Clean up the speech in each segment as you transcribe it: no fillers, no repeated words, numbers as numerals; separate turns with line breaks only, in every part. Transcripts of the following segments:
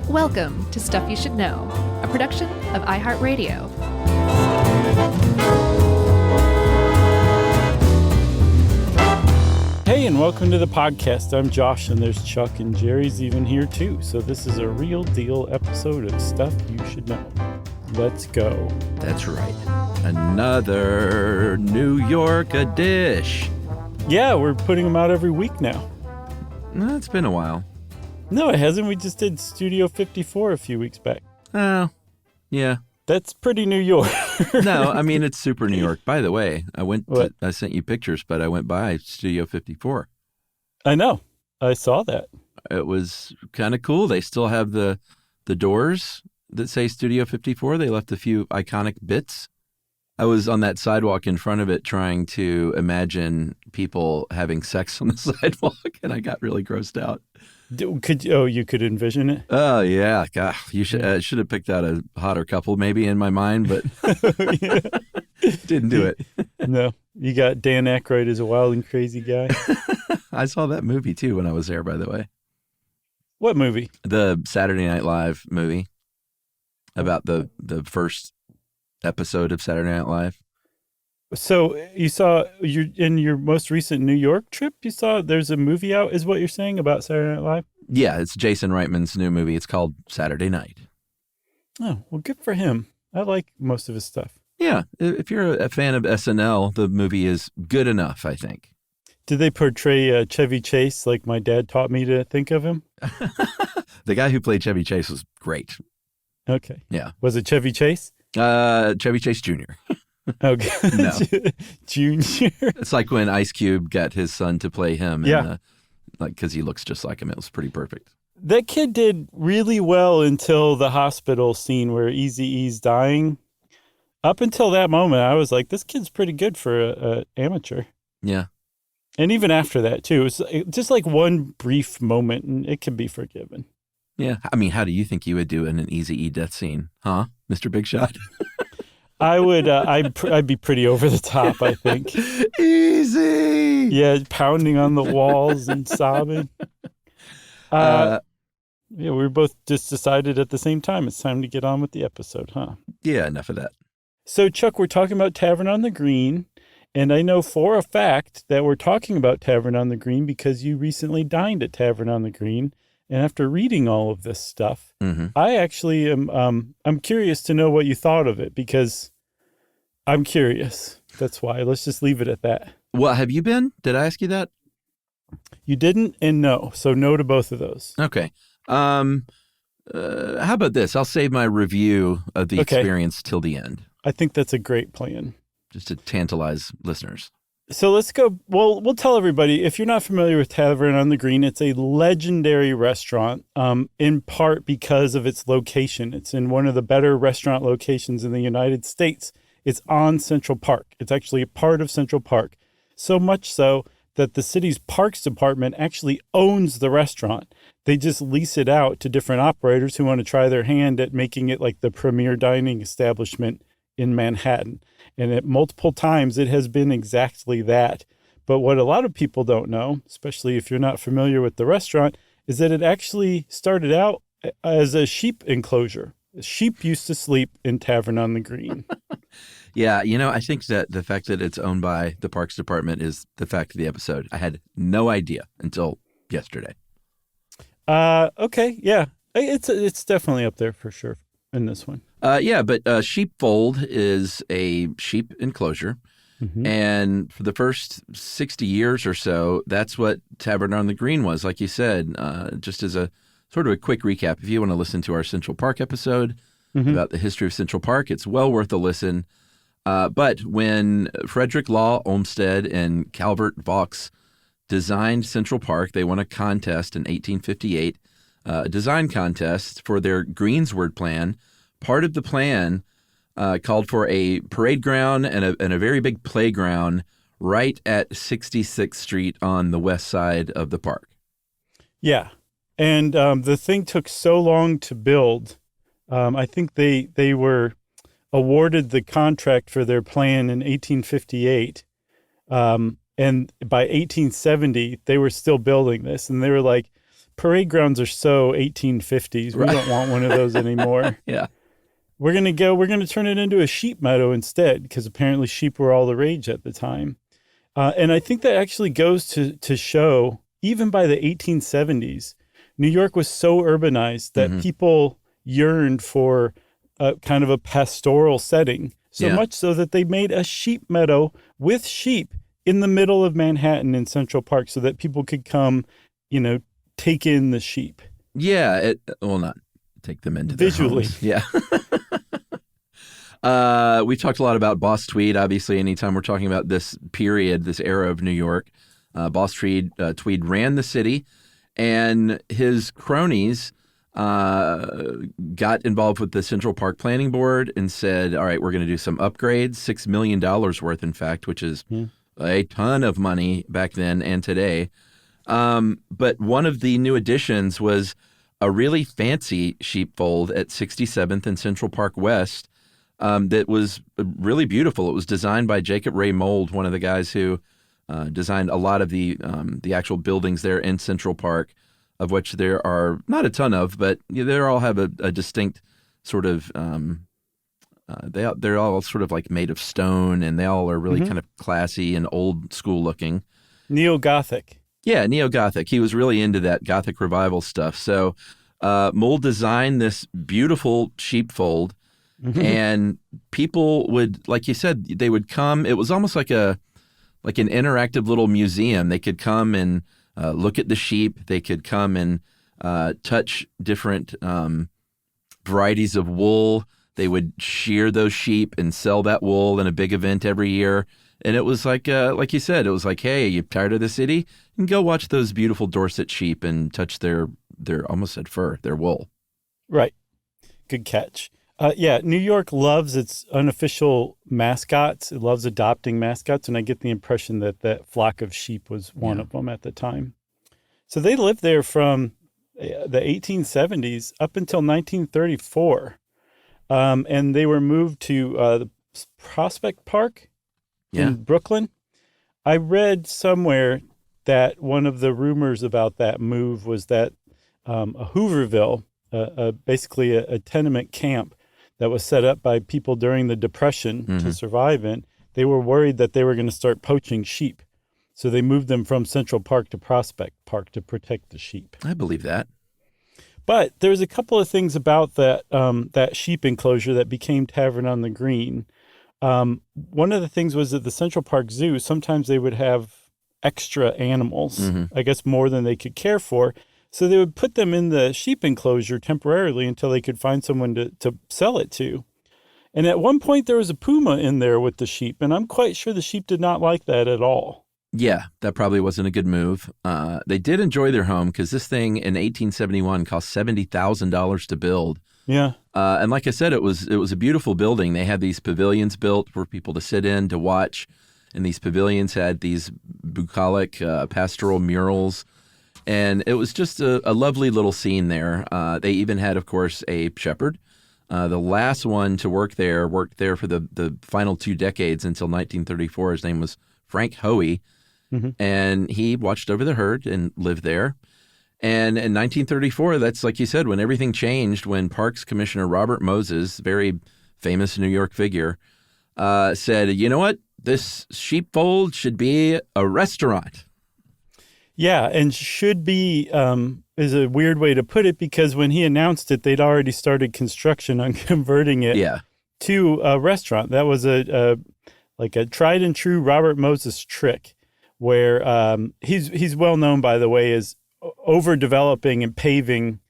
Welcome to Stuff You Should Know, a production of iHeartRadio.
Hey, and welcome to the podcast. I'm Josh, and there's Chuck, and Jerry's even here too. So this is a real deal episode of Stuff You Should Know. Let's go.
That's right. Another New York-a dish.
Yeah, we're putting them out every week now.
It's been a while.
No, it hasn't. We just did Studio 54 a few weeks back.
Oh, yeah.
That's pretty New York.
No, I mean, it's super New York. By the way, I sent you pictures, but I went by Studio 54.
I know. I saw that.
It was kind of cool. They still have the doors that say Studio 54. They left a few iconic bits. I was on that sidewalk in front of it trying to imagine people having sex on the sidewalk, and I got really grossed out.
You could envision it?
Oh, yeah. God, you should have picked out a hotter couple maybe in my mind, but didn't do it.
No. You got Dan Aykroyd as a wild and crazy guy.
I saw that movie, too, when I was there, by the way.
What movie?
The Saturday Night Live movie about the first episode of Saturday Night Live.
So you saw, in your most recent New York trip, you saw there's a movie out, is what you're saying, about Saturday Night Live?
Yeah, it's Jason Reitman's new movie. It's called Saturday Night.
Oh, well, good for him. I like most of his stuff.
Yeah, if you're a fan of SNL, the movie is good enough, I think.
Did they portray Chevy Chase like my dad taught me to think of him?
The guy who played Chevy Chase was great.
Okay.
Yeah.
Was it Chevy Chase?
Chevy Chase Jr.
Okay.
No.
Junior.
It's like when Ice Cube got his son to play him.
Yeah.
Because he looks just like him. It was pretty perfect.
That kid did really well until the hospital scene where Eazy-E's dying. Up until that moment, I was like, this kid's pretty good for an amateur.
Yeah.
And even after that, too. It's just like one brief moment, and it can be forgiven.
Yeah. I mean, how do you think you would do in an Eazy-E death scene? Huh, Mr. Big Shot?
I would, I'd be pretty over the top, I think.
Easy!
Yeah, pounding on the walls and sobbing. Yeah, we both just decided at the same time it's time to get on with the episode, huh?
Yeah, enough of that.
So, Chuck, we're talking about Tavern on the Green, and I know for a fact that we're talking about Tavern on the Green because you recently dined at Tavern on the Green. And after reading all of this stuff, I actually am I'm curious to know what you thought of it because I'm curious. That's why. Let's just leave it at that.
Well, have you been? Did I ask you that?
You didn't and no. So no to both of those.
Okay. How about this? I'll save my review of the experience till the end.
I think that's a great plan.
Just to tantalize listeners. So
let's go. Well, we'll tell everybody, if you're not familiar with Tavern on the Green, it's a legendary restaurant, in part because of its location. It's in one of the better restaurant locations in the United States. It's on Central Park. It's actually a part of Central Park. So much so that the city's parks department actually owns the restaurant. They just lease it out to different operators who want to try their hand at making it like the premier dining establishment in Manhattan. And at multiple times, it has been exactly that. But what a lot of people don't know, especially if you're not familiar with the restaurant, is that it actually started out as a sheep enclosure. Sheep used to sleep in Tavern on the Green.
Yeah, I think that the fact that it's owned by the Parks Department is the fact of the episode. I had no idea until yesterday.
Okay, yeah. It's definitely up there for sure in this one.
Yeah, but sheepfold is a sheep enclosure. Mm-hmm. And for the first 60 years or so, that's what Tavern on the Green was, like you said. Just as a sort of a quick recap, if you want to listen to our Central Park episode about the history of Central Park, it's well worth a listen. But when Frederick Law Olmsted and Calvert Vaux designed Central Park, they won a contest in 1858, a design contest for their greensward plan. Part of the plan called for a parade ground and a very big playground right at 66th Street on the west side of the park. Yeah.
And the thing took so long to build. I think they were awarded the contract for their plan in 1858. And by 1870, they were still building this. And they were like, parade grounds are so 1850s. We don't want one of those anymore.
Yeah.
We're going to turn it into a sheep meadow instead, because apparently sheep were all the rage at the time. And I think that actually goes to show, even by the 1870s, New York was so urbanized that people yearned for kind of a pastoral setting, so much so that they made a sheep meadow with sheep in the middle of Manhattan in Central Park so that people could come, take in the sheep.
Yeah. Not take them into
visually.
Their homes. Yeah. We talked a lot about Boss Tweed. Obviously, anytime we're talking about this period, this era of New York, Boss Tweed ran the city, and his cronies got involved with the Central Park Planning Board and said, all right, we're going to do some upgrades, $6 million worth, in fact, which is a ton of money back then and today. But one of the new additions was a really fancy sheepfold at 67th and Central Park West that was really beautiful. It was designed by Jacob Ray Mould, one of the guys who designed a lot of the actual buildings there in Central Park, of which there are not a ton of, but they all have a distinct sort of they're all sort of like made of stone, and they all are really kind of classy and old school looking.
Neo-Gothic.
Yeah, Neo-Gothic. He was really into that Gothic revival stuff. So Mould designed this beautiful sheepfold, and people would, like you said, they would come. It was almost like an interactive little museum. They could come and look at the sheep. They could come and touch different varieties of wool. They would shear those sheep and sell that wool in a big event every year. And it was like you said, it was like, hey, you tired of the city? And go watch those beautiful Dorset sheep and touch their almost said fur, their wool.
Right. Good catch. New York loves its unofficial mascots. It loves adopting mascots, and I get the impression that flock of sheep was one of them at the time. So they lived there from the 1870s up until 1934, and they were moved to the Prospect Park in Brooklyn. I read somewhere that one of the rumors about that move was that a Hooverville, basically a tenement camp that was set up by people during the Depression to survive in, they were worried that they were going to start poaching sheep. So they moved them from Central Park to Prospect Park to protect the sheep.
I believe that.
But there's a couple of things about that sheep enclosure that became Tavern on the Green. One of the things was that the Central Park Zoo, sometimes they would have extra animals, I guess more than they could care for. So they would put them in the sheep enclosure temporarily until they could find someone to sell it to. And at one point there was a puma in there with the sheep, and I'm quite sure the sheep did not like that at all.
Yeah, that probably wasn't a good move. They did enjoy their home because this thing in 1871 cost $70,000 to build.
Yeah.
And like I said, it was a beautiful building. They had these pavilions built for people to sit in, to watch. And these pavilions had these bucolic pastoral murals. And it was just a lovely little scene there. They even had, of course, a shepherd. The last one to worked there for the final 2 decades until 1934. His name was Frank Hoey. And he watched over the herd and lived there. And in 1934, that's like you said, when everything changed, when Parks Commissioner Robert Moses, very famous New York figure, said, you know what? This sheepfold should be a restaurant.
Yeah, and should be is a weird way to put it, because when he announced it, they'd already started construction on converting it to a restaurant. That was a tried and true Robert Moses trick, where he's well known, by the way, as overdeveloping and paving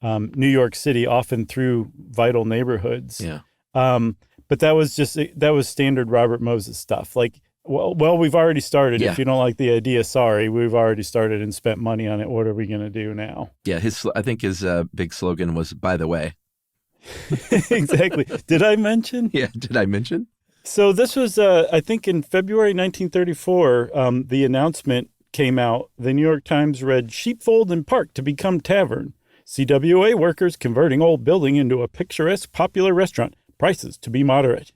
New York City, often through vital neighborhoods.
Yeah.
But that was standard Robert Moses stuff. Like, well, we've already started.
Yeah.
If you don't like the idea, sorry, we've already started and spent money on it. What are we going to do now?
Yeah, I think his big slogan was, by the way.
Exactly. Did I mention?
Yeah, did I mention?
So this was, I think, in February 1934, the announcement came out. The New York Times read, "Sheepfold and Park to become Tavern. CWA workers converting old building into a picturesque popular restaurant. Prices to be moderate."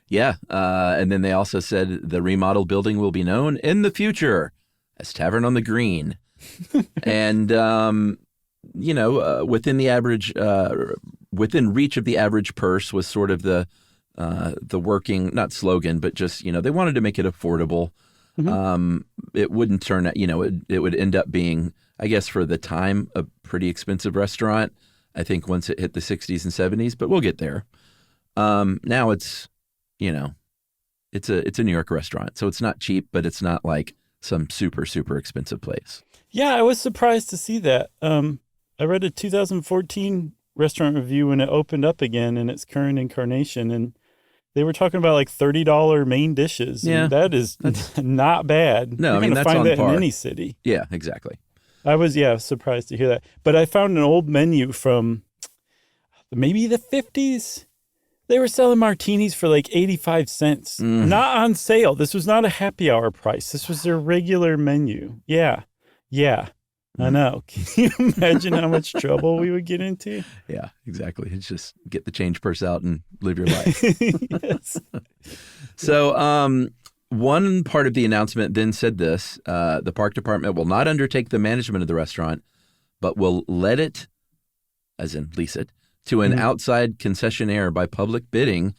Yeah, and then they also said the remodeled building will be known in the future as Tavern on the Green. And, within the average, within reach of the average purse was sort of the working, not slogan, but just, they wanted to make it affordable. It wouldn't turn out, it would end up being, I guess, for the time, a pretty expensive restaurant. I think once it hit the 60s and 70s, but we'll get there. Now it's, it's a New York restaurant, so it's not cheap, but it's not like some super, super expensive place.
Yeah, I was surprised to see that. I read a 2014 restaurant review when it opened up again in its current incarnation, and they were talking about like $30 main dishes.
Yeah,
that's not bad.
No,
You're
that's
find
on
that
par
in any city.
Yeah, exactly.
I was surprised to hear that. But I found an old menu from maybe the 50s. They were selling martinis for like 85 cents. Not on sale. This was not a happy hour price. This was their regular menu. Yeah. I know. Can you imagine how much trouble we would get into?
Yeah, exactly. It's just get the change purse out and live your life.
Yes.
So one part of the announcement then said this: the park department will not undertake the management of the restaurant, but will let it, as in lease it, to an outside concessionaire by public bidding.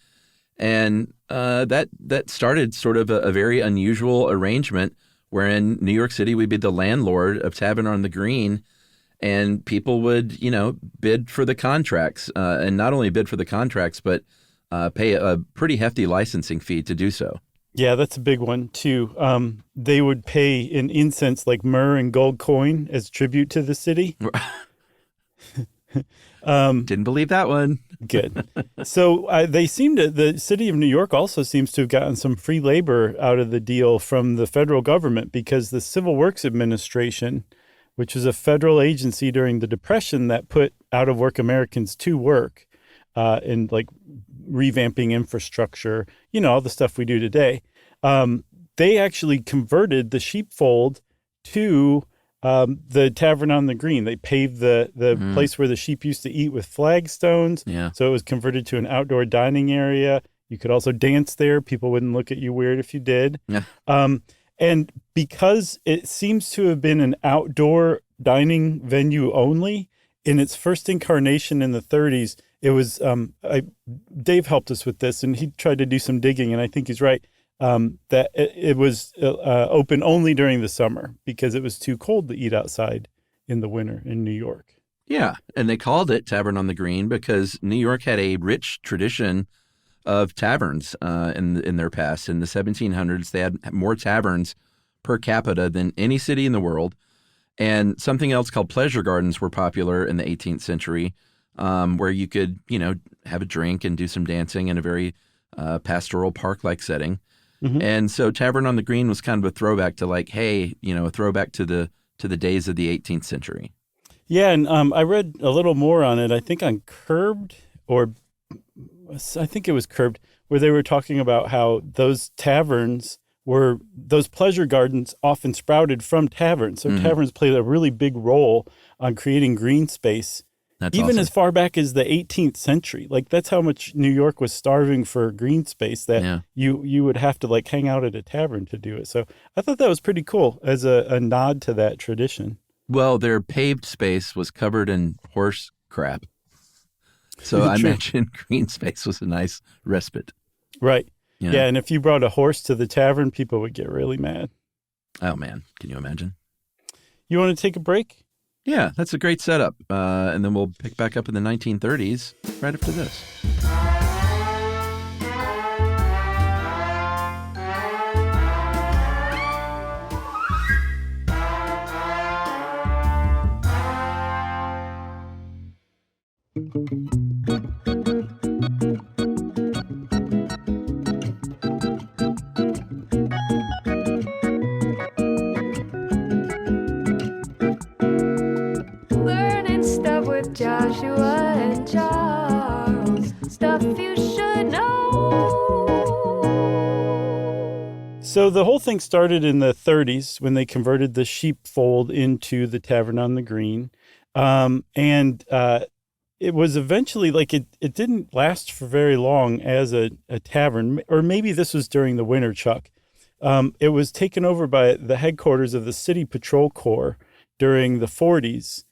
And that started sort of a very unusual arrangement wherein New York City would be the landlord of Tavern on the Green, and people would, bid for the contracts, and not only bid for the contracts, but pay a pretty hefty licensing fee to do so.
Yeah, that's a big one, too. They would pay in incense like myrrh and gold coin as tribute to the city.
Didn't believe that one.
Good. So the city of New York also seems to have gotten some free labor out of the deal from the federal government, because the Civil Works Administration, which was a federal agency during the Depression that put out-of-work Americans to work in like revamping infrastructure, all the stuff we do today, they actually converted the sheepfold to the Tavern on the Green. They paved the place where the sheep used to eat with flagstones.
Yeah.
So it was converted to an outdoor dining area. You could also dance there. People wouldn't look at you weird if you did. Yeah. And because it seems to have been an outdoor dining venue only, in its first incarnation in the 30s, it was, Dave helped us with this, and he tried to do some digging, and I think he's right. That it was open only during the summer because it was too cold to eat outside in the winter in New York.
Yeah, and they called it Tavern on the Green because New York had a rich tradition of taverns in their past. In the 1700s, they had more taverns per capita than any city in the world. And something else called pleasure gardens were popular in the 18th century, where you could, have a drink and do some dancing in a very pastoral park-like setting. And so Tavern on the Green was kind of a throwback to like, hey, a throwback to the days of the 18th century.
Yeah, and I read a little more on it, I think on Curbed, or I think it was Curbed, where they were talking about how those pleasure gardens often sprouted from taverns. So taverns played a really big role on creating green space.
That's
even
awesome.
As far back as the 18th century. Like, that's how much New York was starving for green space, that you would have to like hang out at a tavern to do it. So I thought that was pretty cool as a nod to that tradition.
Well, their paved space was covered in horse crap. So I imagine green space was a nice respite.
Right. Yeah, and if you brought a horse to the tavern, people would get really mad.
Oh, man. Can you imagine?
You want to take a break?
Yeah, that's a great setup. And then we'll pick back up in the 1930s right after this.
Joshua and Charles, stuff you should know.
So the whole thing started in the 30s when they converted the sheepfold into the Tavern on the Green. And it was eventually like it didn't last for very long as a tavern, or maybe this was during the winter, Chuck. It was taken over by the headquarters of the City Patrol Corps during the 40s.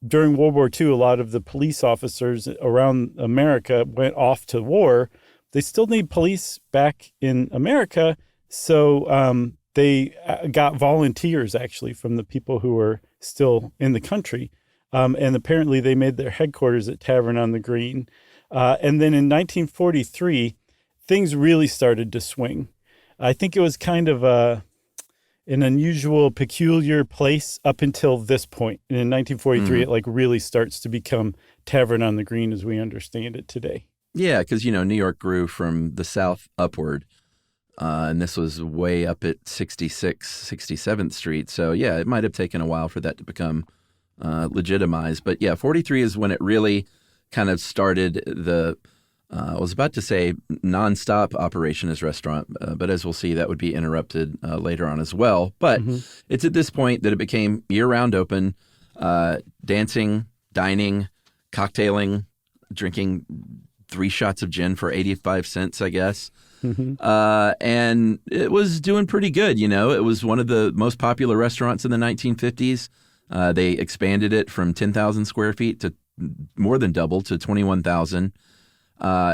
During World War II, a lot of the police officers around America went off to war. They still need police back in America, so they got volunteers, actually, from the people who were still in the country. And apparently they made their headquarters at Tavern on the Green. And then in 1943, things really started to swing. I think it was kind of an unusual, peculiar place up until this point. And in 1943, it like really starts to become Tavern on the Green as we understand it today.
Yeah, because, New York grew from the south upward. And this was way up at 66th, 67th Street. So, yeah, it might have taken a while for that to become legitimized. But, yeah, 43 is when it really kind of started the I was about to say nonstop operation as restaurant, but as we'll see, that would be interrupted later on as well. But it's at this point that it became year-round open, dancing, dining, cocktailing, drinking 3 shots of gin for 85 cents, I guess. And it was doing pretty good, It was one of the most popular restaurants in the 1950s. They expanded it from 10,000 square feet to more than double to 21,000.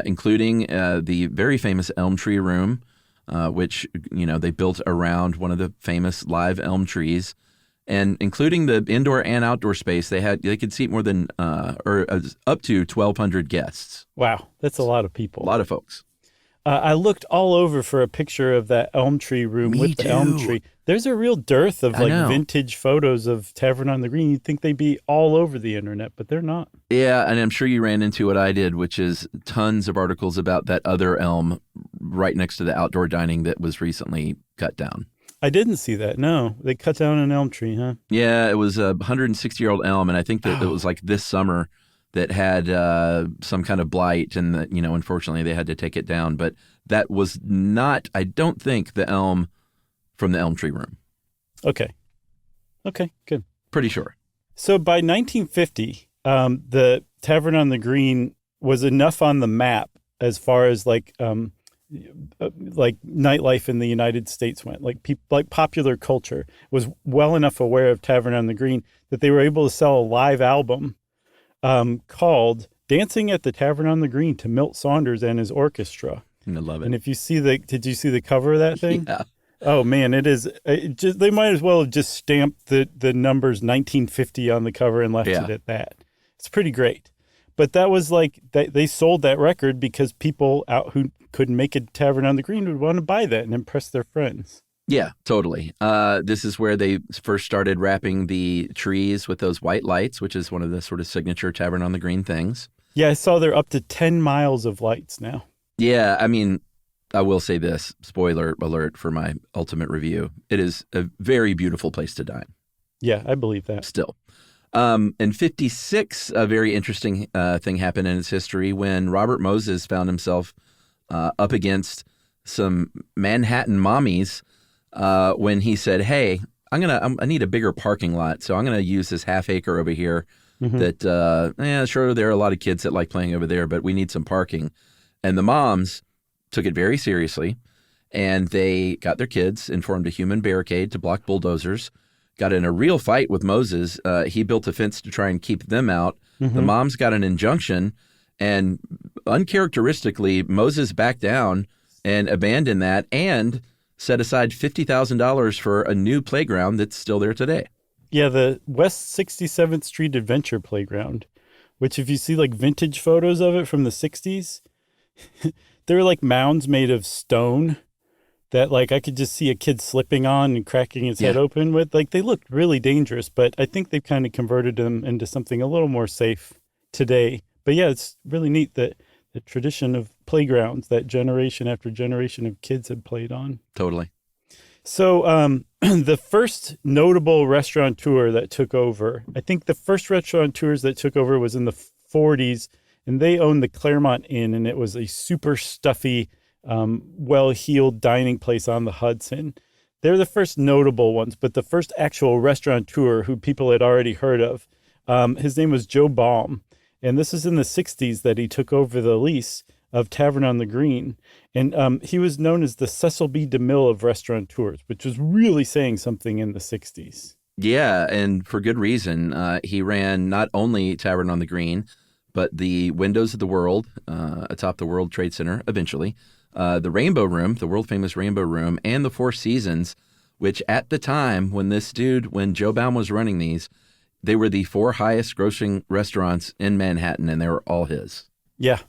Including the very famous Elm Tree Room, which, they built around one of the famous live elm trees, and including the indoor and outdoor space, they could seat more than up to 1,200 guests.
Wow, that's a lot of people.
A lot of folks.
I looked all over for a picture of that Elm Tree Room with the elm tree. There's a real dearth of vintage photos of Tavern on the Green. You'd think they'd be all over the internet, but they're not.
Yeah, and I'm sure you ran into what I did, which is tons of articles about that other elm right next to the outdoor dining that was recently cut down.
I didn't see that. No, they cut down an elm tree, huh?
Yeah, it was a 160-year-old elm, and I think that it was like this summer that had some kind of blight, and that, unfortunately they had to take it down. But that was not, I don't think, the elm from the Elm Tree Room.
Okay, good.
Pretty sure.
So by 1950, the Tavern on the Green was enough on the map as far as like nightlife in the United States went. Like popular culture was well enough aware of Tavern on the Green that they were able to sell a live album called Dancing at the Tavern on the Green to Milt Saunders and his orchestra.
I love it.
And if you see did you see the cover of that thing?
Yeah.
Oh man, they might as well have just stamped the numbers 1950 on the cover and left it at that. It's pretty great. But that was they sold that record because people out who couldn't make a Tavern on the Green would want to buy that and impress their friends.
Yeah, totally. This is where they first started wrapping the trees with those white lights, which is one of the sort of signature Tavern on the Green things.
Yeah, I saw they're up to 10 miles of lights now. Yeah,
I mean, I will say this, spoiler alert for my ultimate review. It is a very beautiful place to dine.
Yeah, I believe that.
Still. In 56, a very interesting thing happened in its history when Robert Moses found himself up against some Manhattan mommies when he said, hey, I need a bigger parking lot, so I'm going to use this half acre over here that, sure, there are a lot of kids that like playing over there, but we need some parking. And the moms took it very seriously, and they got their kids and formed a human barricade to block bulldozers, got in a real fight with Moses. He built a fence to try and keep them out. The moms got an injunction, and uncharacteristically, Moses backed down and abandoned that and set aside $50,000 for a new playground that's still there today.
Yeah, the West 67th Street Adventure Playground, which if you see vintage photos of it from the 60s, they're like mounds made of stone that I could just see a kid slipping on and cracking his head open with. They looked really dangerous, but I think they've kind of converted them into something a little more safe today. But yeah, it's really neat that the tradition of playgrounds that generation after generation of kids had played on.
Totally.
So the first notable restaurateur that took over, I think the first restaurateurs that took over was in the 40s, and they owned the Claremont Inn, and it was a super stuffy, well-heeled dining place on the Hudson. They're the first notable ones, but the first actual restaurateur who people had already heard of, his name was Joe Baum. And this is in the 60s that he took over the lease of Tavern on the Green. And he was known as the Cecil B. DeMille of restaurateurs, which was really saying something in the 60s.
Yeah, and for good reason. He ran not only Tavern on the Green, but the Windows of the World atop the World Trade Center eventually, the Rainbow Room, the world-famous Rainbow Room, and the Four Seasons, which at the time when Joe Baum was running these, they were the 4 highest grossing restaurants in Manhattan, and they were all his.
Yeah.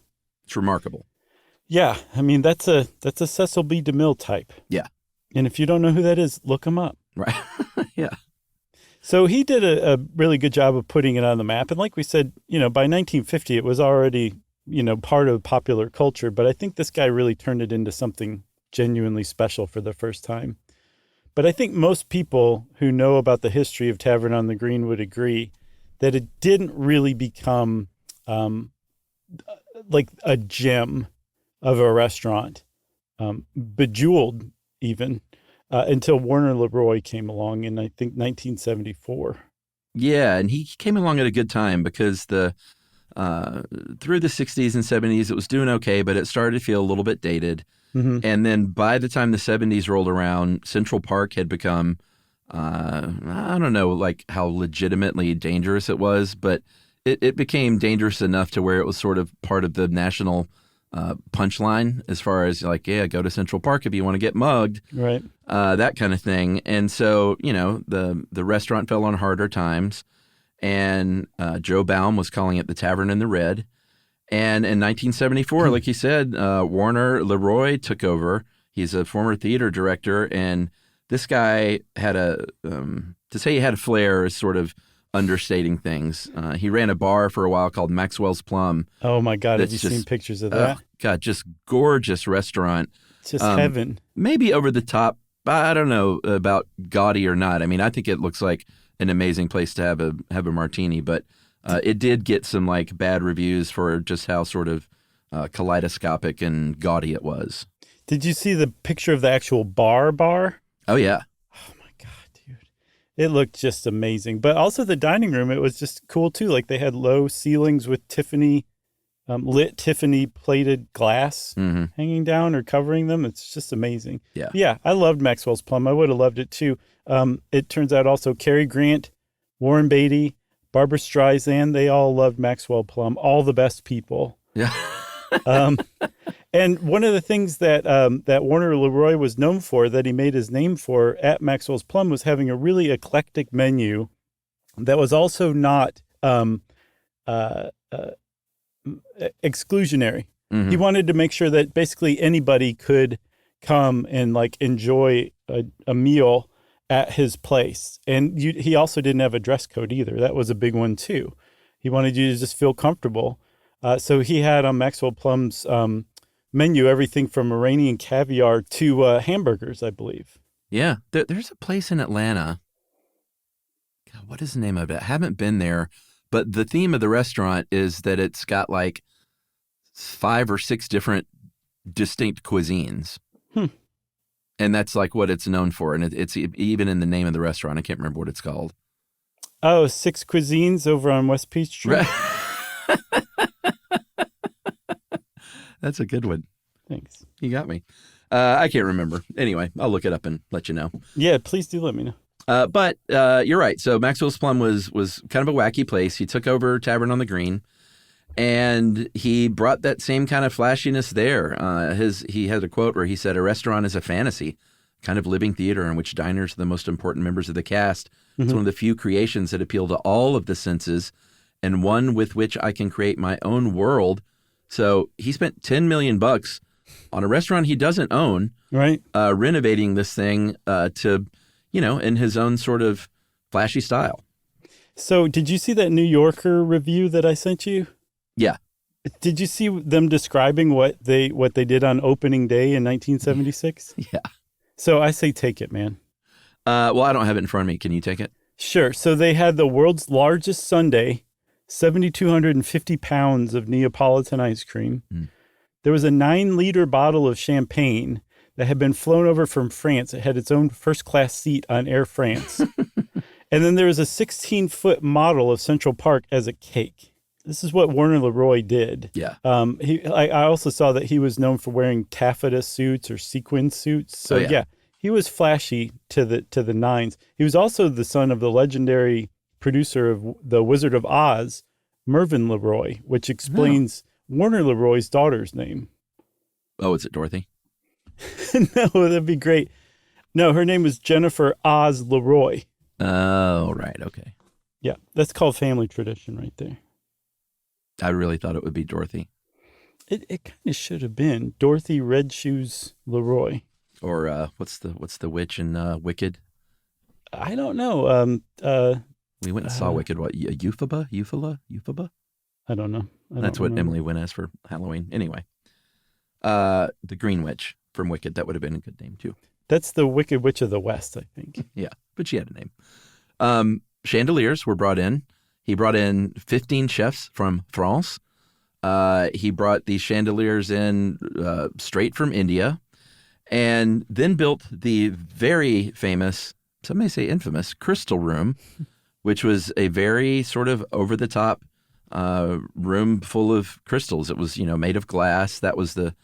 It's remarkable.
Yeah. I mean, that's a Cecil B. DeMille type.
Yeah.
And if you don't know who that is, look him up.
Right. Yeah.
So he did a really good job of putting it on the map. And like we said, by 1950, it was already, part of popular culture. But I think this guy really turned it into something genuinely special for the first time. But I think most people who know about the history of Tavern on the Green would agree that it didn't really become like a gem of a restaurant, bejeweled even, until Warner Leroy came along in, I think, 1974.
Yeah, and he came along at a good time because through the 60s and 70s, it was doing okay, but it started to feel a little bit dated.
Mm-hmm.
And then by the time the 70s rolled around, Central Park had become, I don't know, like how legitimately dangerous it was, but it became dangerous enough to where it was sort of part of the national punchline as far as like, yeah, go to Central Park if you want to get mugged,
Right.
that kind of thing. And so, the restaurant fell on harder times, and Joe Baum was calling it the Tavern in the Red. And in 1974, like you said, Warner Leroy took over. He's a former theater director, and this guy had to say he had a flair is sort of understating things. He ran a bar for a while called Maxwell's Plum.
Oh my God, have you seen pictures of that?
God, just gorgeous restaurant.
It's just heaven.
Maybe over the top. I don't know about gaudy or not. I mean, I think it looks like an amazing place to have a martini, but it did get some like bad reviews for just how sort of kaleidoscopic and gaudy it was.
Did you see the picture of the actual bar?
Oh, yeah.
Oh my God, dude. It looked just amazing. But also the dining room, it was just cool too. Like they had low ceilings with lit Tiffany plated glass hanging down or covering them. It's just amazing.
Yeah.
Yeah, I loved Maxwell's Plum. I would have loved it too. It turns out also Cary Grant, Warren Beatty, Barbara Streisand, they all loved Maxwell Plum, all the best people.
Yeah.
And one of the things that Warner Leroy was known for, that he made his name for at Maxwell's Plum, was having a really eclectic menu that was also not exclusionary.
Mm-hmm.
He wanted to make sure that basically anybody could come and like enjoy a meal at his place. And he also didn't have a dress code either. That was a big one too. He wanted you to just feel comfortable. So he had on Maxwell Plum's menu everything from Iranian caviar to hamburgers, I believe.
Yeah. There's a place in Atlanta. God, what is the name of it? I haven't been there, but the theme of the restaurant is that it's got like 5 or 6 different distinct cuisines. And that's like what it's known for. And it's even in the name of the restaurant. I can't remember what it's called.
Oh, 6 Cuisines over on West Peachtree.
Right. That's a good one.
Thanks.
You got me. I can't remember. Anyway, I'll look it up and let you know.
Yeah, please do let me know.
But you're right. So Maxwell's Plum was kind of a wacky place. He took over Tavern on the Green, and he brought that same kind of flashiness there. He had a quote where he said, "A restaurant is a fantasy, kind of living theater in which diners are the most important members of the cast. It's one of the few creations that appeal to all of the senses, and one with which I can create my own world." So he spent $10 million on a restaurant he doesn't own,
right?
Renovating this thing to, in his own sort of flashy style.
So did you see that New Yorker review that I sent you?
Yeah.
Did you see them describing what they did on opening day in 1976?
Yeah.
So I say take it, man.
Well, I don't have it in front of me. Can you take it?
Sure. So they had the world's largest sundae, 7,250 pounds of Neapolitan ice cream. There was a 9-liter bottle of champagne that had been flown over from France. It had its own first-class seat on Air France. And then there was a 16-foot model of Central Park as a cake. This is what Warner Leroy did.
Yeah.
I also saw that he was known for wearing taffeta suits or sequin suits. So yeah, he was flashy to the nines. He was also the son of the legendary producer of The Wizard of Oz, Mervyn Leroy, which explains Warner Leroy's daughter's name.
Oh, is it Dorothy?
No, that'd be great. No, her name was Jennifer Oz Leroy.
Oh, right. Okay.
Yeah, that's called family tradition right there.
I really thought it would be Dorothy.
It kind of should have been Dorothy Red Shoes Leroy.
Or what's the witch in Wicked?
I don't know.
We went and saw Wicked. What? Euphaba?
I don't know.
That's what Emily went as for Halloween. Anyway, the Green Witch from Wicked. That would have been a good name too.
That's the Wicked Witch of the West, I think.
Yeah, but she had a name. Chandeliers were brought in. He brought in 15 chefs from France. He brought these chandeliers in straight from India, and then built the very famous, some may say infamous, Crystal Room, which was a very sort of over-the-top room full of crystals. It was, made of glass. That was the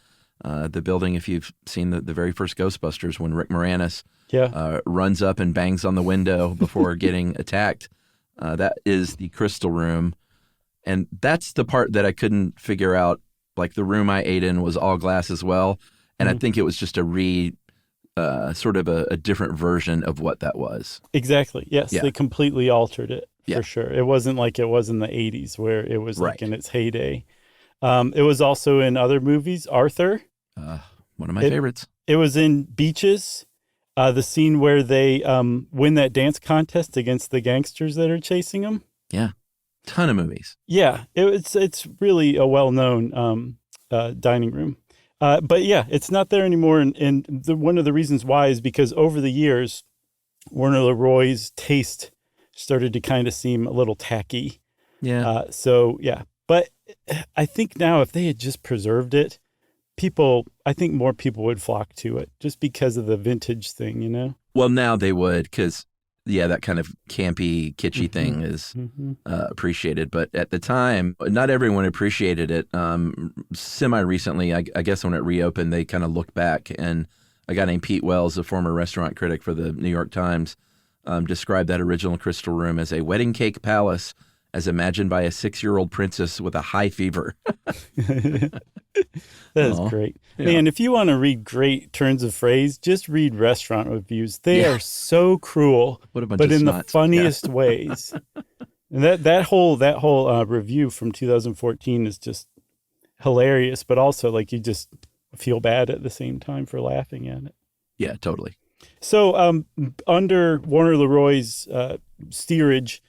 building, if you've seen the very first Ghostbusters, when Rick Moranis runs up and bangs on the window before getting attacked. That is the Crystal Room. And that's the part that I couldn't figure out. Like, the room I ate in was all glass as well. And I think it was just a sort of a different version of what that was.
Exactly. Yes.
Yeah.
They completely altered it for sure. It wasn't like it was in the 80s where it was like in its heyday. It was also in other movies. Arthur.
One of my favorites.
It was in Beaches. The scene where they win that dance contest against the gangsters that are chasing them.
Yeah. Ton of movies.
Yeah. It's really a well-known dining room. But yeah, it's not there anymore. And one of the reasons why is because over the years, Warner Leroy's taste started to kind of seem a little tacky.
Yeah.
But I think now if they had just preserved it, I think more people would flock to it just because of the vintage thing,
Well, now they would, because, that kind of campy, kitschy thing is appreciated. But at the time, not everyone appreciated it. Semi-recently, I guess when it reopened, they kind of looked back, and a guy named Pete Wells, a former restaurant critic for the New York Times, described that original Crystal Room as a wedding cake palace as imagined by a 6-year-old princess with a high fever.
That is great. Yeah. Man, if you want to read great turns of phrase, just read restaurant reviews. They are so cruel, but in the funniest ways. And that whole review from 2014 is just hilarious, but also like you just feel bad at the same time for laughing at it.
Yeah, totally.
So under Warner Leroy's steerage,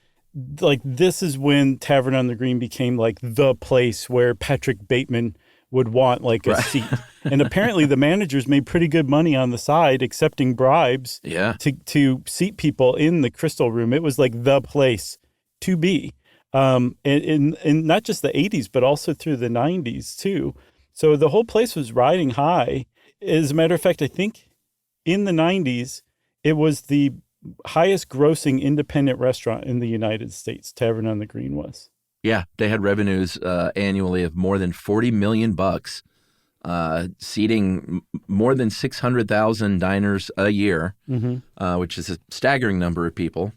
like this is when Tavern on the Green became like the place where Patrick Bateman would want like a seat. And apparently the managers made pretty good money on the side accepting bribes to seat people in the Crystal Room. It was like the place to be. In not just the 80s, but also through the 90s too. So the whole place was riding high. As a matter of fact, I think in the 90s, it was the highest grossing independent restaurant in the United States. Tavern on the Green was.
Yeah, they had revenues annually of more than $40 million, seating more than 600,000 diners a year, which is a staggering number of people.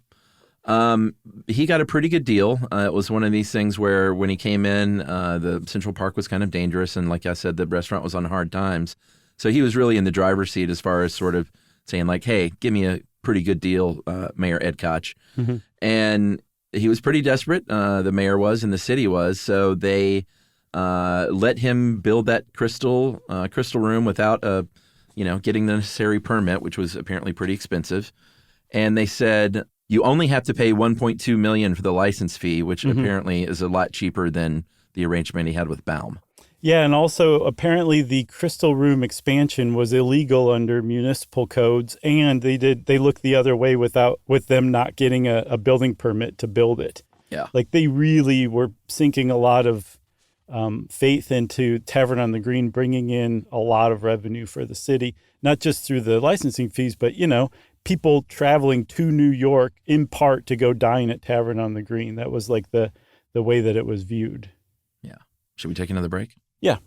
He got a pretty good deal. It was one of these things where when he came in, the Central Park was kind of dangerous. And like I said, the restaurant was on hard times. So he was really in the driver's seat as far as sort of saying like, hey, give me a pretty good deal, Mayor Ed Koch. And he was pretty desperate. The mayor was and the city was. So they let him build that crystal room without getting the necessary permit, which was apparently pretty expensive. And they said, you only have to pay $1.2 million for the license fee, which apparently is a lot cheaper than the arrangement he had with Baum.
Yeah, and also apparently the Crystal Room expansion was illegal under municipal codes, and they looked the other way with them not getting a building permit to build it.
Yeah,
like they really were sinking a lot of faith into Tavern on the Green, bringing in a lot of revenue for the city, not just through the licensing fees, but people traveling to New York in part to go dine at Tavern on the Green. That was like the the way that it was viewed.
Yeah. Should we take another break?
Yeah.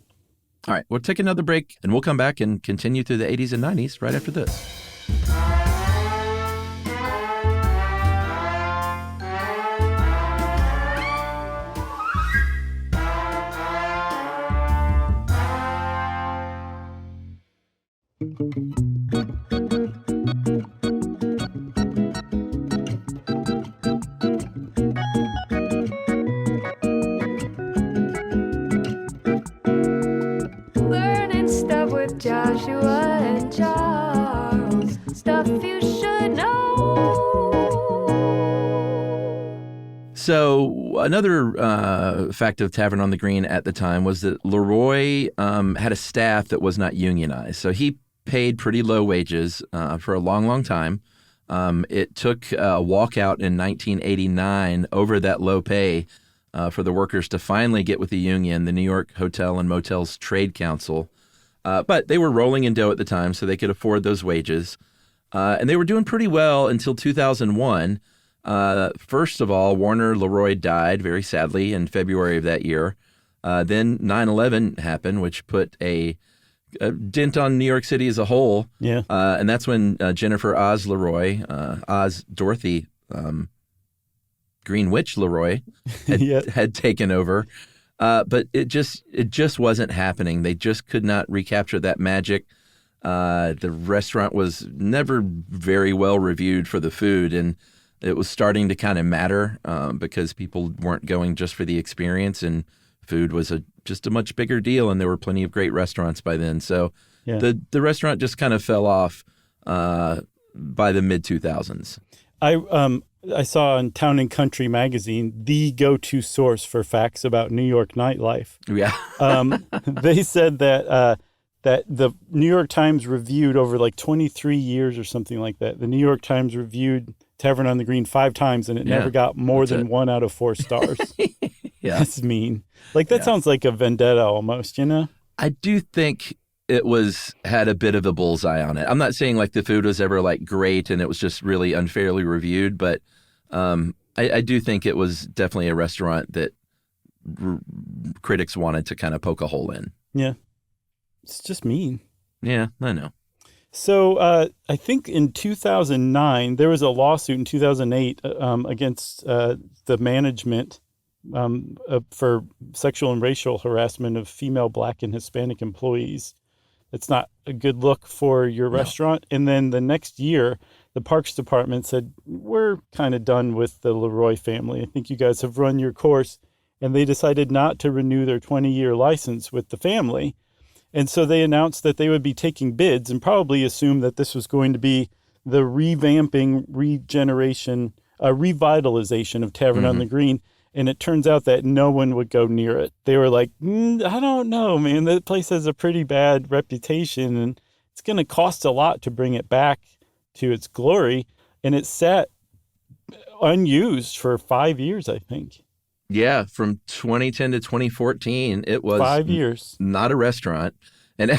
All right. We'll take another break, and we'll come back and continue through the 80s and 90s right after this.
Learning stuff with Joshua and Charles. Stuff you should know.
So another fact of Tavern on the Green at the time was that Leroy had a staff that was not unionized. So he paid pretty low wages for a long, long time. It took a walkout in 1989 over that low pay for the workers to finally get with the union, the New York Hotel and Motels Trade Council. But they were rolling in dough at the time, so they could afford those wages. And they were doing pretty well until 2001. First of all, Warner Leroy died very sadly in February of that year. Then 9/11 happened, which put a dent on New York City as a whole.
Yeah.
And that's when Jennifer Oz Leroy, Dorothy Green Witch Leroy had taken over. But it just wasn't happening. They just could not recapture that magic. The restaurant was never very well reviewed for the food, and it was starting to kind of matter because people weren't going just for the experience, and food was just a much bigger deal, and there were plenty of great restaurants by then. So the restaurant just kind of fell off by the mid-2000s.
I saw on Town and Country magazine, the go-to source for facts about New York nightlife.
Yeah.
They said that the New York Times reviewed over like 23 years or something like that. The New York Times reviewed Tavern on the Green 5 times, and it never got more than 1 out of 4 stars.
Yeah.
That's mean. Like, that sounds like a vendetta almost, you know?
I do think it had a bit of a bullseye on it. I'm not saying like the food was ever like great and it was just really unfairly reviewed, but I do think it was definitely a restaurant that critics wanted to kind of poke a hole in.
Yeah. It's just mean.
Yeah, I know.
So I think in 2009, there was a lawsuit in 2008 against the management for sexual and racial harassment of female Black and Hispanic employees. It's not a good look for your restaurant. And then the next year, the Parks Department said, we're kind of done with the Leroy family. I think you guys have run your course. And they decided not to renew their 20-year license with the family. And so they announced that they would be taking bids and probably assumed that this was going to be the revamping, revitalization of Tavern on the Green. And it turns out that no one would go near it. They were like, I don't know, man. That place has a pretty bad reputation, and it's going to cost a lot to bring it back to its glory. And it sat unused for 5 years, I think.
Yeah, from 2010 to 2014, it was
5 years.
Not a restaurant. And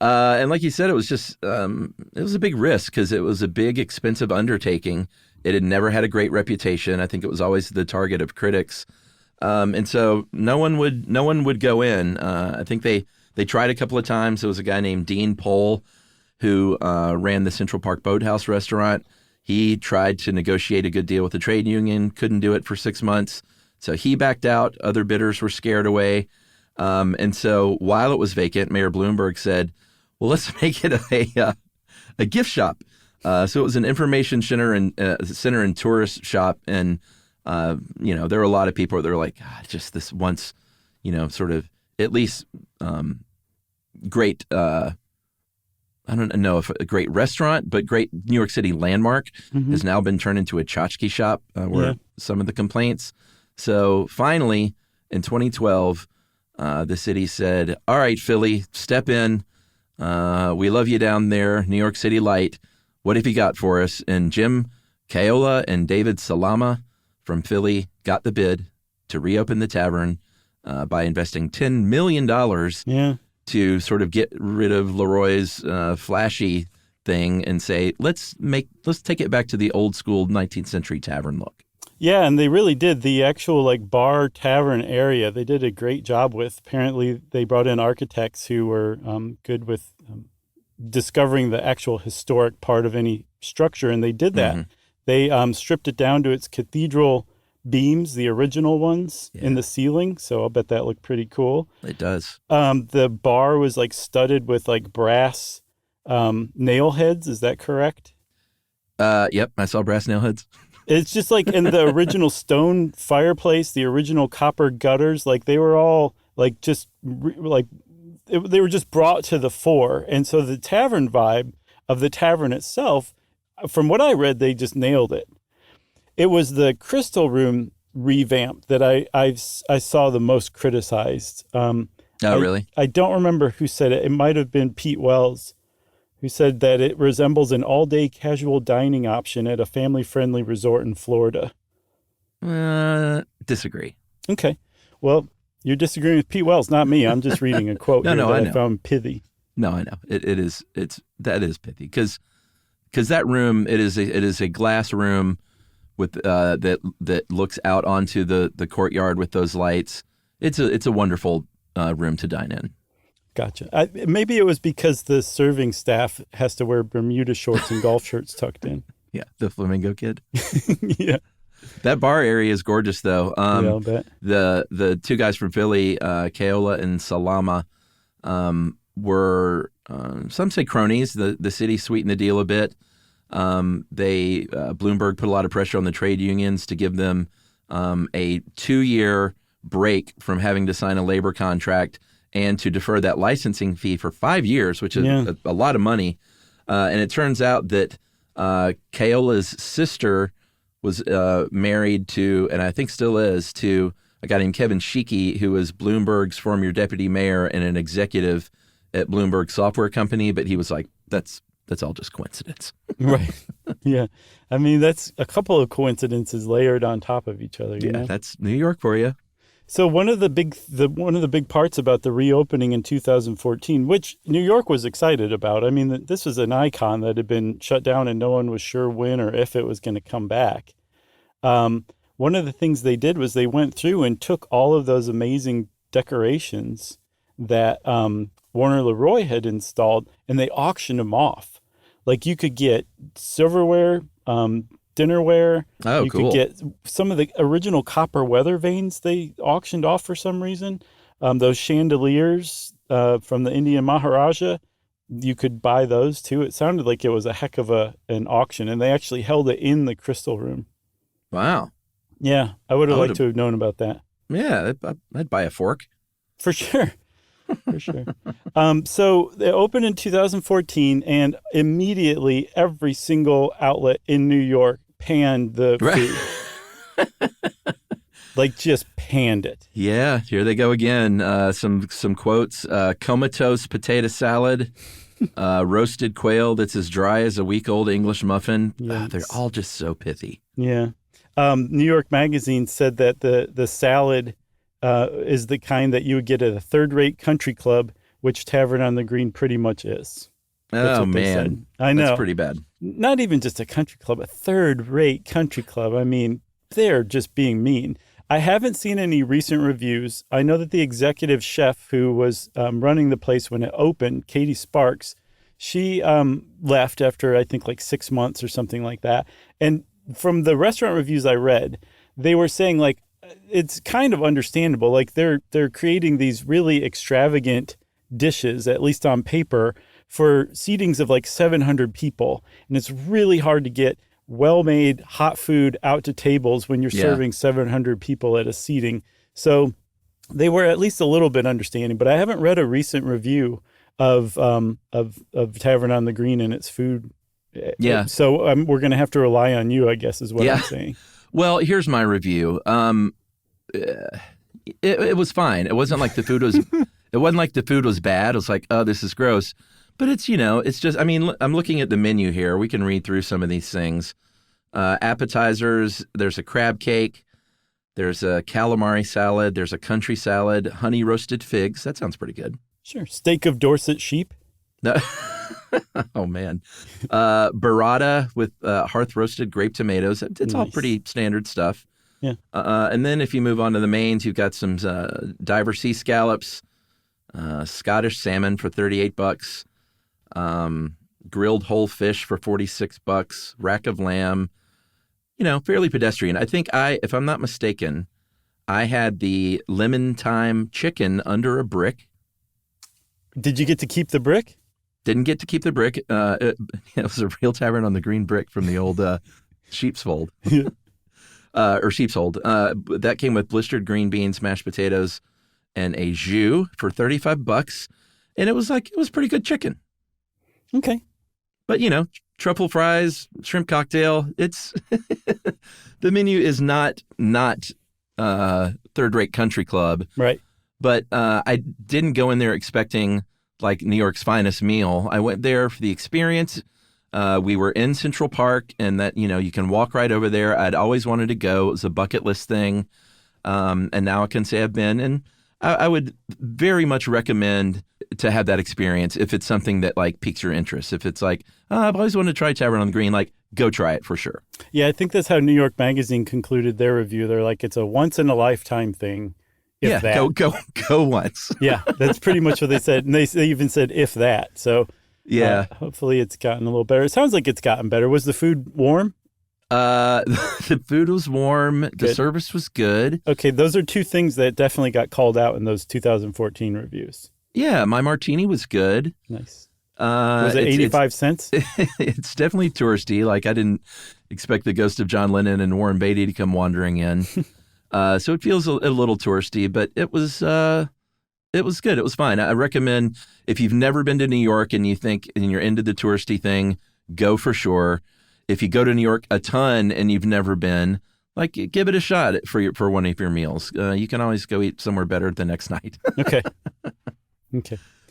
and like you said, it was just it was a big risk because it was a big, expensive undertaking. It had never had a great reputation. I think it was always the target of critics, and so no one would go in. I think they tried a couple of times. There was a guy named Dean Pohl who ran the Central Park Boathouse restaurant. He tried to negotiate a good deal with the trade union, couldn't do it for 6 months. So he backed out. Other bidders were scared away. And so while it was vacant, Mayor Bloomberg said, well, let's make it a gift shop. So it was an information center and tourist shop. And, there were a lot of people that were like, God, just this once, sort of at least great I don't know if a great restaurant, but great New York City landmark has now been turned into a tchotchke shop where some of the complaints. So finally, in 2012, the city said, all right, Philly, step in. We love you down there, New York City Light. What have you got for us? And Jim Caiola and David Salama from Philly got the bid to reopen the tavern by investing $10 million to sort of get rid of Leroy's flashy thing and say, let's take it back to the old school 19th century tavern look.
Yeah, and they really did. The actual like bar tavern area, they did a great job with. Apparently, they brought in architects who were good with discovering the actual historic part of any structure, and they did that.
Mm-hmm.
They stripped it down to its cathedral beams, the original ones in the ceiling. So I'll bet that looked pretty cool.
It does.
The bar was like studded with like brass nail heads. Is that correct?
Yep, I saw brass nail heads.
It's just like in the original stone fireplace, the original copper gutters, like they were all like just they were just brought to the fore. And so the tavern vibe of the tavern itself, from what I read, they just nailed it. It was the Crystal Room revamp that I saw the most criticized.
Really?
I don't remember who said it. It might have been Pete Wells, who said that it resembles an all-day casual dining option at a family-friendly resort in Florida.
Disagree.
Okay. Well, you're disagreeing with Pete Wells, not me. I'm just reading a quote
No,
here that
I
I found pithy.
No, I know. That is pithy because that room, it is a glass room with that looks out onto the courtyard with those lights. It's a wonderful room to dine in.
Gotcha. Maybe it was because the serving staff has to wear Bermuda shorts and golf shirts tucked in.
Yeah, the Flamingo Kid.
Yeah.
That bar area is gorgeous, though.
Yeah, I'll bet.
The two guys from Philly, Keola and Salama, were some say cronies. The city sweetened the deal a bit. Bloomberg put a lot of pressure on the trade unions to give them a 2-year break from having to sign a labor contract and to defer that licensing fee for 5 years, which is a lot of money. And it turns out that Keola's sister was married to, and I think still is, to a guy named Kevin Sheeky, who was Bloomberg's former deputy mayor and an executive at Bloomberg Software Company. But he was like, that's all just coincidence.
Right. Yeah. I mean, that's a couple of coincidences layered on top of each other. You know?
That's New York for you.
So one of the big parts about the reopening in 2014, which New York was excited about. I mean, this was an icon that had been shut down and no one was sure when or if it was going to come back. One of the things they did was they went through and took all of those amazing decorations that Warner Leroy had installed and they auctioned them off. Like you could get silverware, dinnerware.
Oh,
you
cool.
could get some of the original copper weather vanes they auctioned off for some reason. Those chandeliers from the Indian Maharaja, you could buy those too. It sounded like it was a heck of an auction, and they actually held it in the Crystal Room.
Wow.
Yeah, I would have liked to have known about that.
Yeah, I'd buy a fork.
For sure. For sure. So they opened in 2014, and immediately every single outlet in New York panned the food. Like just panned it.
Yeah, here they go again. Some quotes. Comatose potato salad, roasted quail that's as dry as a week-old English muffin. They're all just so pithy.
Yeah. New York Magazine said that the salad is the kind that you would get at a third-rate country club, which Tavern on the Green pretty much is. That's
Oh,
what they
man.
said. I know.
That's pretty bad.
Not even just a country club, a third-rate country club. I mean, they're just being mean. I haven't seen any recent reviews. I know that the executive chef who was running the place when it opened, Katie Sparks, she left after, I think, like 6 months or something like that. And from the restaurant reviews I read, they were saying, like, it's kind of understandable. Like, they're creating these really extravagant dishes, at least on paper, for seatings of like 700 people. And it's really hard to get well-made hot food out to tables when you're serving 700 people at a seating. So they were at least a little bit understanding, but I haven't read a recent review of Tavern on the Green and its food.
Yeah.
So we're going to have to rely on you, I guess, is what I'm saying.
Well, here's my review. It was fine. It wasn't like the food was. It wasn't like the food was bad. It was like, oh, this is gross. But it's it's just. I mean, I'm looking at the menu here. We can read through some of these things. Appetizers. There's a crab cake. There's a calamari salad. There's a country salad. Honey roasted figs. That sounds pretty good.
Sure. Steak of Dorset sheep.
No. Oh, man. Burrata with hearth roasted grape tomatoes. It's all pretty standard stuff.
Yeah.
And then if you move on to the mains, you've got some diver sea scallops, Scottish salmon for $38, grilled whole fish for $46, rack of lamb, fairly pedestrian. I think if I'm not mistaken, I had the lemon thyme chicken under a brick.
Did you get to keep the brick?
Didn't get to keep the brick. It was a real Tavern on the Green brick from the old Sheep's Fold. Or Sheep's Hold. That came with blistered green beans, mashed potatoes, and a jus for $35. And it was pretty good chicken.
Okay.
But, truffle fries, shrimp cocktail. It's the menu is not third-rate country club.
Right.
But I didn't go in there expecting like New York's finest meal. I went there for the experience. We were in Central Park, and that, you can walk right over there. I'd always wanted to go. It was a bucket list thing. And now I can say I've been. And I would very much recommend to have that experience if it's something that like piques your interest. If it's like, I've always wanted to try Tavern on the Green, like go try it for sure. Yeah,
I think that's how New York Magazine concluded their review. They're like, it's a once in a lifetime thing.
Go once.
Yeah, that's pretty much what they said. And they even said, if that. So
yeah,
hopefully it's gotten a little better. It sounds like it's gotten better. Was the food warm?
The food was warm.
Good.
The service was good.
Okay, those are two things that definitely got called out in those 2014 reviews.
Yeah, my martini was good.
Nice. Was it 85 cents?
It's definitely touristy. Like I didn't expect the ghost of John Lennon and Warren Beatty to come wandering in. So it feels a little touristy, but it was good. It was fine. I recommend if you've never been to New York and you're into the touristy thing, go for sure. If you go to New York a ton and you've never been, like give it a shot for one of your meals. You can always go eat somewhere better the next night.
Okay.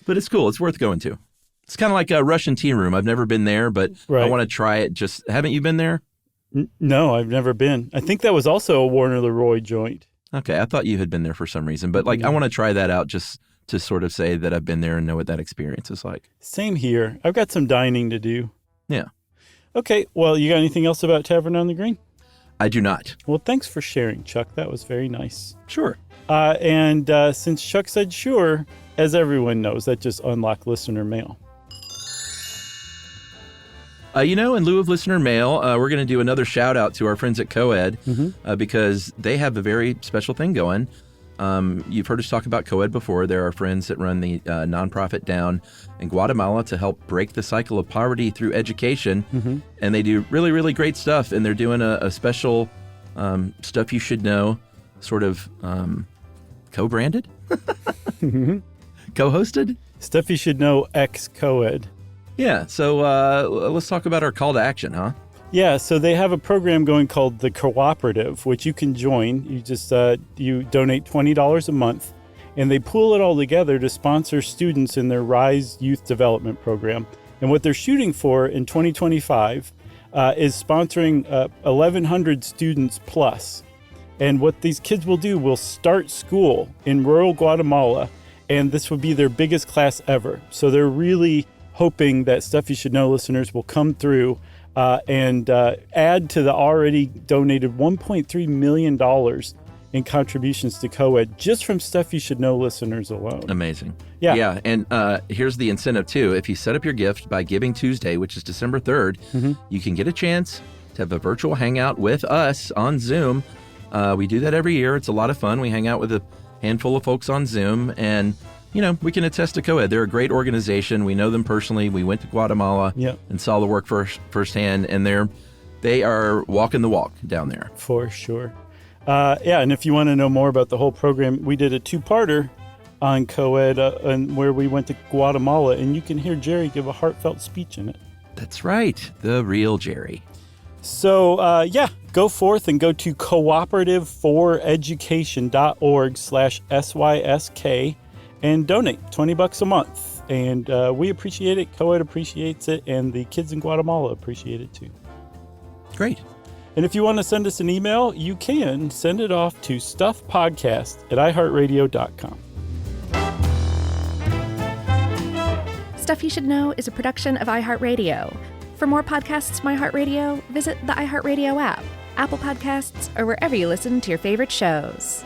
But it's cool. It's worth going to. It's kind of like a Russian tea room. I've never been there, but
right.
I want to try it. Haven't you been there?
No, I've never been. I think that was also a Warner Leroy joint.
Okay, I thought you had been there for some reason, but I want to try that out just to sort of say that I've been there and know what that experience is like.
Same here. I've got some dining to do.
Yeah.
Okay, well, you got anything else about Tavern on the Green?
I do not.
Well, thanks for sharing, Chuck. That was very nice.
Sure.
And since Chuck said sure, as everyone knows, that just unlocked listener mail.
In lieu of listener mail, we're going to do another shout out to our friends at Coed because they have a very special thing going. You've heard us talk about Coed before. They're our friends that run the nonprofit down in Guatemala to help break the cycle of poverty through education. And they do really, really great stuff. And they're doing a special stuff you should know, sort of co-branded, co-hosted.
Stuff you should know ex-Coed.
Yeah, so let's talk about our call to action, huh?
Yeah, so they have a program going called the Cooperative, which you can join. You just you donate $20 a month, and they pool it all together to sponsor students in their RISE Youth Development Program. And what they're shooting for in 2025 is sponsoring 1,100 students plus. And what these kids will do will start school in rural Guatemala, and this would be their biggest class ever. So they're really hoping that Stuff You Should Know listeners will come through and add to the already donated $1.3 million in contributions to Coed just from Stuff You Should Know listeners alone.
Amazing.
Yeah.
Yeah, and here's the incentive, too. If you set up your gift by Giving Tuesday, which is December 3rd, you can get a chance to have a virtual hangout with us on Zoom. We do that every year. It's a lot of fun. We hang out with a handful of folks on Zoom, and we can attest to Coed. They're a great organization. We know them personally. We went to Guatemala and saw the work firsthand, and they are walking the walk down there.
For sure. And if you want to know more about the whole program, we did a two-parter on Coed and where we went to Guatemala, and you can hear Jerry give a heartfelt speech in it.
That's right. The real Jerry.
So, go forth and go to cooperativeforeducation.org/SYSK and donate $20 a month. And we appreciate it. Coed appreciates it. And the kids in Guatemala appreciate it too.
Great.
And if you want to send us an email, you can send it off to stuffpodcast@iheartradio.com.
Stuff You Should Know is a production of iHeartRadio. For more podcasts from iHeartRadio, visit the iHeartRadio app, Apple Podcasts, or wherever you listen to your favorite shows.